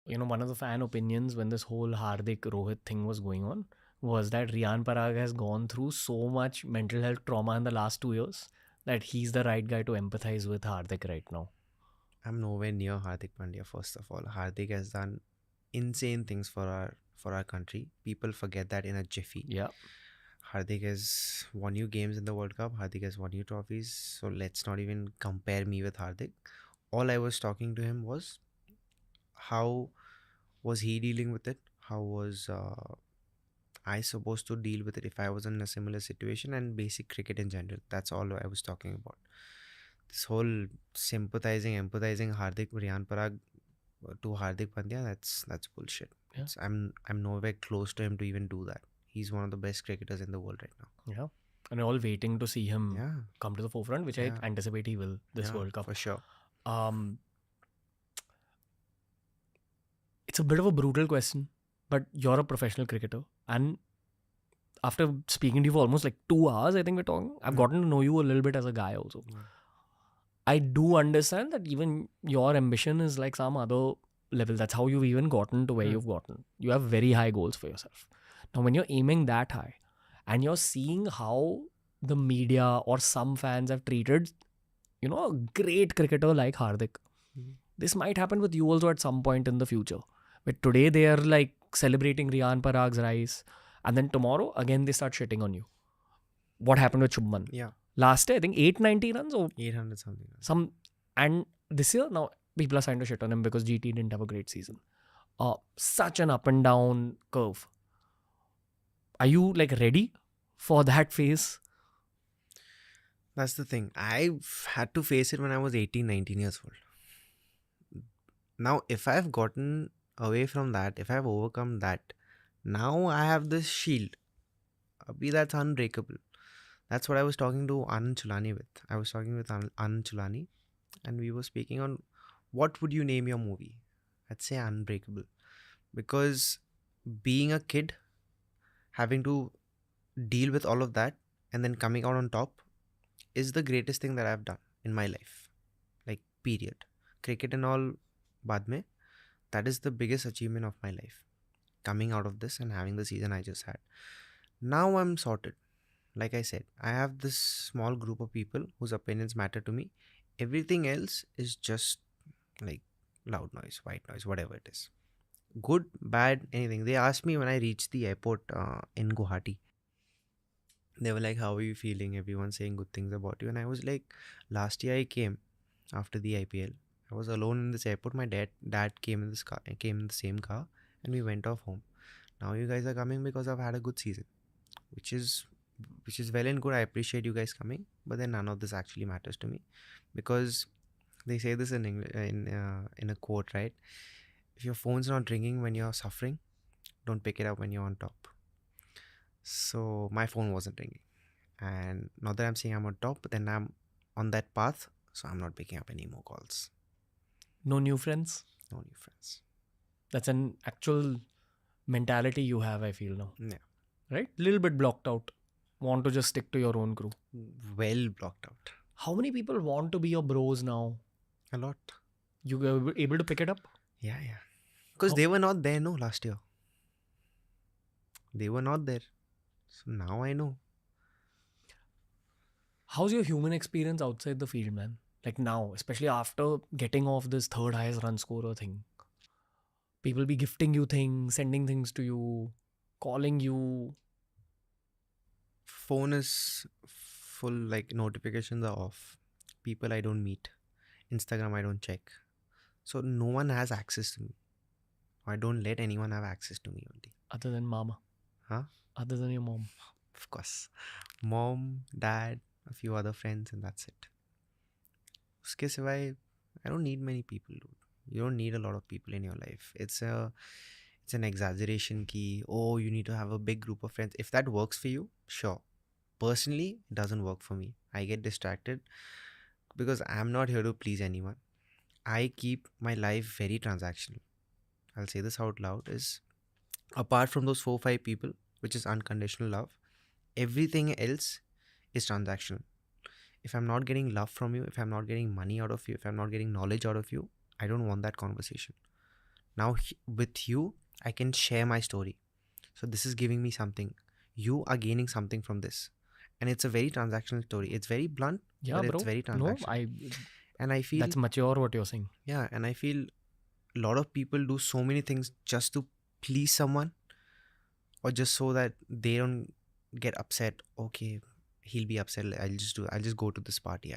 one of the fan opinions when this whole Hardik Rohit thing was going on was that Riyan Parag has gone through so much mental health trauma in the last 2 years that he's the right guy to empathize with Hardik right now. I'm nowhere near Hardik Pandya, first of all. Hardik has done insane things for our country. People forget that in a jiffy. Yeah. Hardik has won you games in the World Cup. Hardik has won you trophies. So let's not even compare me with Hardik. All I was talking to him was how was he dealing with it? How was I supposed to deal with it if I was in a similar situation, and basic cricket in general. That's all I was talking about. This whole sympathizing, empathizing Riyan Parag to Hardik Pandya, that's bullshit. Yeah. I'm nowhere close to him to even do that. He's one of the best cricketers in the world right now. Yeah. And we're all waiting to see him come to the forefront, which I anticipate he will this World Cup. For sure. It's a bit of a brutal question, but you're a professional cricketer. And after speaking to you for almost like 2 hours, I think we're talking, I've gotten to know you a little bit as a guy also. I do understand that even your ambition is like some other level. That's how you've even gotten to where you've gotten. You have very high goals for yourself. Now, when you're aiming that high and you're seeing how the media or some fans have treated, a great cricketer like Hardik, this might happen with you also at some point in the future. But today they are like celebrating Riyan Parag's rise, and then tomorrow again they start shitting on you. What happened with Shubman? Yeah. Last year, I think 890 runs or 800 something. And this year now people are starting to shit on him because GT didn't have a great season. Such an up and down curve. Are you like ready for that phase? That's the thing. I've had to face it when I was 18, 19 years old. Now, if I've gotten away from that, if I've overcome that, now I have this shield. Abhi, that's unbreakable. That's what I was talking to Anand Chulani with. I was talking with Anand Chulani, and we were speaking on what would you name your movie? I'd say Unbreakable. Because being a kid, having to deal with all of that, and then coming out on top is the greatest thing that I've done in my life. Like, period. Cricket and all, baad mein, that is the biggest achievement of my life. Coming out of this and having the season I just had. Now I'm sorted. Like I said, I have this small group of people whose opinions matter to me. Everything else is just like loud noise, white noise, whatever it is. Good, bad, anything. They asked me when I reached the airport in Guwahati. They were like, how are you feeling? Everyone's saying good things about you. And I was like, last year I came after the IPL. I was alone in this airport. My dad came in this car, came in the same car, and we went off home. Now you guys are coming because I've had a good season, which is well and good. I appreciate you guys coming, but then none of this actually matters to me, because they say this in English, in a quote, right? If your phone's not ringing when you're suffering, don't pick it up when you're on top. So my phone wasn't ringing, and not that I'm saying I'm on top, but then I'm on that path, so I'm not picking up any more calls. No new friends? No new friends. That's an actual mentality you have, I feel now. Yeah. Right? Little bit blocked out. Want to just stick to your own crew. Well blocked out. How many people want to be your bros now? A lot. You were able to pick it up? Yeah. Because they were not there, last year. They were not there. So now I know. How's your human experience outside the field, man? Like now, especially after getting off this third highest run scorer thing. People be gifting you things, sending things to you, calling you. Phone is full, like notifications are off. People I don't meet. Instagram I don't check. So no one has access to me. I don't let anyone have access to me only. Other than mama? Huh? Other than your mom? Of course. Mom, dad, a few other friends, and that's it. Uske siwai, I don't need many people, dude. You don't need a lot of people in your life. It's an exaggeration key. Oh, you need to have a big group of friends. If that works for you, sure. Personally, it doesn't work for me. I get distracted because I'm not here to please anyone. I keep my life very transactional. I'll say this out loud, is apart from those 4-5 people, which is unconditional love, everything else is transactional. If I'm not getting love from you, if I'm not getting money out of you, if I'm not getting knowledge out of you, I don't want that conversation. Now with you, I can share my story. So this is giving me something. You are gaining something from this. And it's a very transactional story. It's very blunt, Yeah, but bro. it's very No, transactional. And I feel, that's mature what you're saying. yeah, and I feel a lot of people do so many things just to please someone, or just so that they don't get upset. Okay, he'll be upset. I'll just go to this party.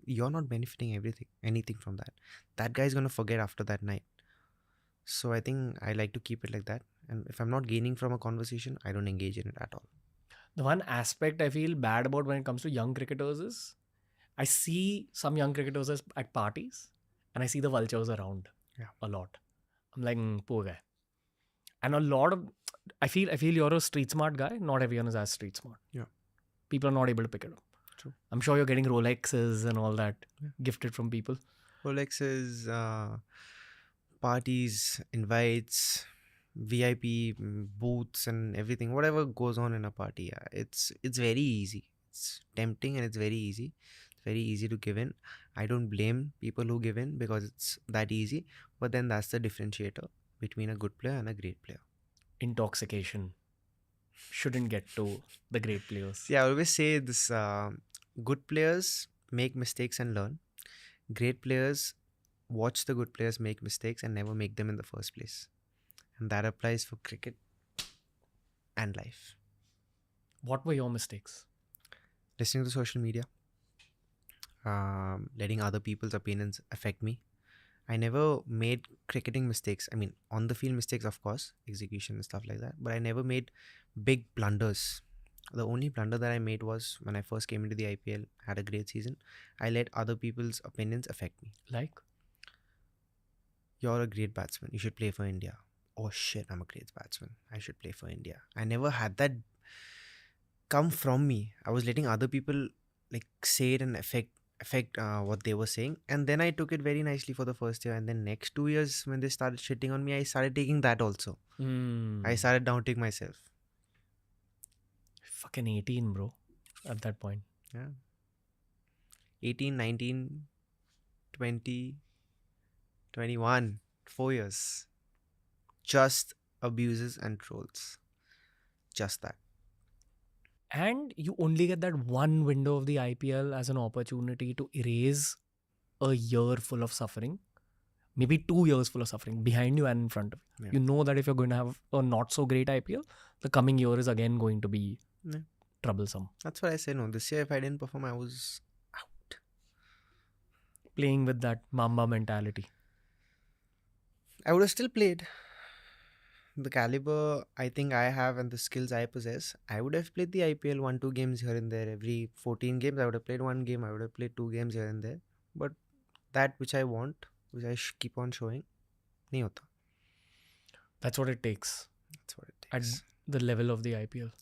You're not benefiting anything from that. That guy's gonna forget after that night. So I think I like to keep it like that. And if I'm not gaining from a conversation, I don't engage in it at all. The one aspect I feel bad about when it comes to young cricketers is I see some young cricketers at parties and I see the vultures around a lot. I'm like, poor guy. And a lot of I feel you're a street smart guy. Not everyone is as street smart. Yeah. People are not able to pick it up. True. I'm sure you're getting Rolexes and all that gifted from people. Rolexes, parties, invites, VIP booths, and everything. Whatever goes on in a party, it's very easy. It's tempting and it's very easy. It's very easy to give in. I don't blame people who give in because it's that easy. But then that's the differentiator between a good player and a great player. Intoxication shouldn't get to the great players. Yeah, I always say this: good players make mistakes and learn. Great players watch the good players make mistakes and never make them in the first place. And that applies for cricket and life. What were your mistakes? Listening to social media, letting other people's opinions affect me. I never made cricketing mistakes. I mean, on the field mistakes, of course, execution and stuff like that. But I never made big blunders. The only blunder that I made was when I first came into the IPL, had a great season. I let other people's opinions affect me. Like? You're a great batsman. You should play for India. Oh shit, I'm a great batsman. I should play for India. I never had that come from me. I was letting other people like say it and affect what they were saying, and then I took it very nicely for the first year, and then next 2 years when they started shitting on me, I started taking that also. I started doubting myself. Fucking 18, bro, at that point. Yeah. 18, 19, 20, 21, 4 years. Just abuses and trolls. Just that. And you only get that one window of the IPL as an opportunity to erase a year full of suffering, maybe 2 years full of suffering behind you and in front of you. Yeah. You know that if you're going to have a not so great IPL, the coming year is again going to be troublesome. That's what I say. No, this year if I didn't perform, I was out. Playing with that Mamba mentality. I would have still played. The caliber I think I have and the skills I possess, I would have played the IPL 1-2 games here and there. Every 14 games, I would have played 1 game. I would have played 2 games here and there. But that which I want, which I keep on showing, nahi hota. That's what it takes. That's what it takes. At the level of the IPL.